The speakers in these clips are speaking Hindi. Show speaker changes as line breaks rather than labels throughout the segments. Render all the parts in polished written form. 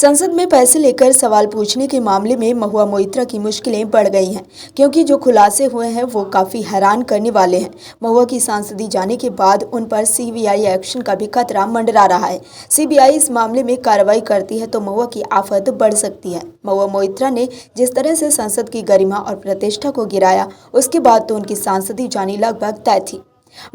संसद में पैसे लेकर सवाल पूछने के मामले में महुआ मोइत्रा की मुश्किलें बढ़ गई हैं, क्योंकि जो खुलासे हुए हैं वो काफ़ी हैरान करने वाले हैं। महुआ की सांसदी जाने के बाद उन पर सीबीआई एक्शन का भी खतरा मंडरा रहा है। सीबीआई इस मामले में कार्रवाई करती है तो महुआ की आफत बढ़ सकती है। महुआ मोइत्रा ने जिस तरह से संसद की गरिमा और प्रतिष्ठा को गिराया, उसके बाद तो उनकी सांसदी जानी लगभग तय थी।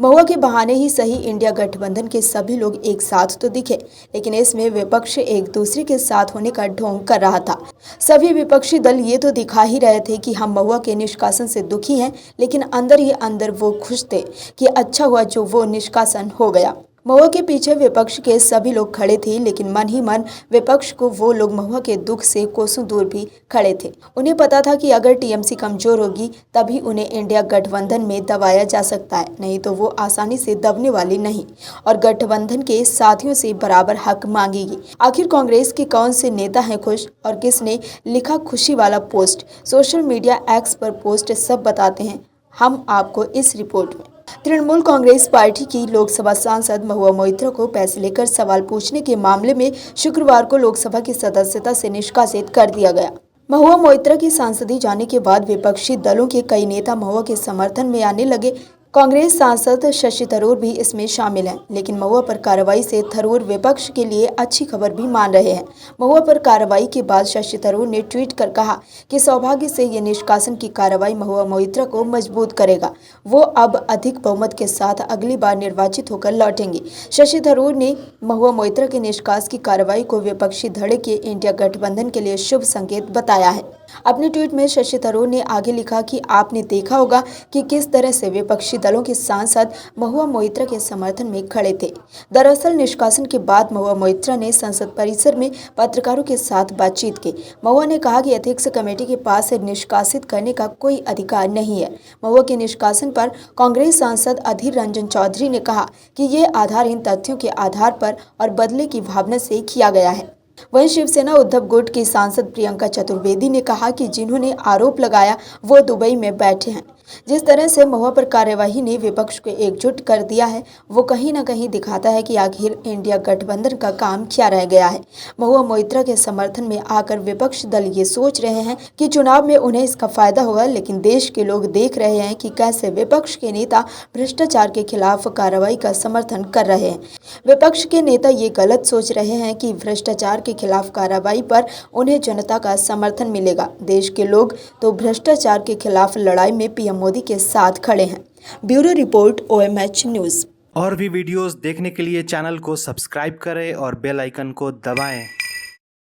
महुआ के बहाने ही सही इंडिया गठबंधन के सभी लोग एक साथ तो दिखे, लेकिन इसमें विपक्ष एक दूसरे के साथ होने का ढोंग कर रहा था। सभी विपक्षी दल ये तो दिखा ही रहे थे कि हम महुआ के निष्कासन से दुखी हैं, लेकिन अंदर ही अंदर वो खुश थे कि अच्छा हुआ जो वो निष्कासन हो गया। महुआ के पीछे विपक्ष के सभी लोग खड़े थे, लेकिन मन ही मन विपक्ष को वो लोग महुआ के दुख से कोसों दूर भी खड़े थे। उन्हें पता था कि अगर टीएमसी कमजोर होगी तभी उन्हें इंडिया गठबंधन में दबाया जा सकता है, नहीं तो वो आसानी से दबने वाली नहीं और गठबंधन के साथियों से बराबर हक मांगेगी। आखिर कांग्रेस के कौन से नेता हैं खुश और किसने लिखा खुशी वाला पोस्ट? सोशल मीडिया एक्स पर पोस्ट सब बताते हैं हम आपको इस रिपोर्ट में। तृणमूल कांग्रेस पार्टी की लोकसभा सांसद महुआ मोइत्रा को पैसे लेकर सवाल पूछने के मामले में शुक्रवार को लोकसभा की सदस्यता से निष्कासित कर दिया गया। महुआ मोइत्रा की सांसदी जाने के बाद विपक्षी दलों के कई नेता महुआ के समर्थन में आने लगे। कांग्रेस सांसद शशि थरूर भी इसमें शामिल हैं, लेकिन महुआ पर कार्रवाई से थरूर विपक्ष के लिए अच्छी खबर भी मान रहे हैं। महुआ पर कार्रवाई के बाद शशि थरूर ने ट्वीट कर कहा कि सौभाग्य से ये निष्कासन की कार्रवाई महुआ मोइत्रा को मजबूत करेगा। वो अब अधिक बहुमत के साथ अगली बार निर्वाचित होकर लौटेंगे। शशि थरूर ने महुआ मोइत्रा के निष्कासन की कार्रवाई को विपक्षी धड़े के इंडिया गठबंधन के लिए शुभ संकेत बताया है। अपने ट्वीट में शशि थरूर ने आगे लिखा कि आपने देखा होगा कि किस तरह से विपक्षी दलों के सांसद महुआ मोइत्रा के समर्थन में खड़े थे। दरअसल निष्कासन के बाद महुआ मोइत्रा ने संसद परिसर में पत्रकारों के साथ बातचीत की। महुआ ने कहा कि एथिक्स कमेटी के पास निष्कासित करने का कोई अधिकार नहीं है। महुआ के निष्कासन पर कांग्रेस सांसद अधीर रंजन चौधरी ने कहा कि ये आधारहीन तथ्यों के आधार पर और बदले की भावना से किया गया है। वहीं शिवसेना उद्धव गुट की सांसद प्रियंका चतुर्वेदी ने कहा कि जिन्होंने आरोप लगाया वो दुबई में बैठे हैं। जिस तरह से महुआ पर कार्यवाही ने विपक्ष को एकजुट कर दिया है, वो कहीं न कहीं दिखाता है कि आखिर इंडिया गठबंधन का काम क्या रह गया है। महुआ मोइत्रा के समर्थन में आकर विपक्ष दल ये सोच रहे हैं कि चुनाव में उन्हें इसका फायदा होगा, लेकिन देश के लोग देख रहे हैं कि कैसे विपक्ष के नेता भ्रष्टाचार के खिलाफ कार्रवाई का समर्थन कर रहे हैं। विपक्ष के नेता ये गलत सोच रहे हैं कि भ्रष्टाचार के खिलाफ कार्रवाई पर उन्हें जनता का समर्थन मिलेगा। देश के लोग तो भ्रष्टाचार के खिलाफ लड़ाई में पीएम मोदी के साथ खड़े हैं। Bureau report OMH news.
और भी वीडियोस देखने के लिए चैनल को सब्सक्राइब करें और बेल आइकन को दबाएं।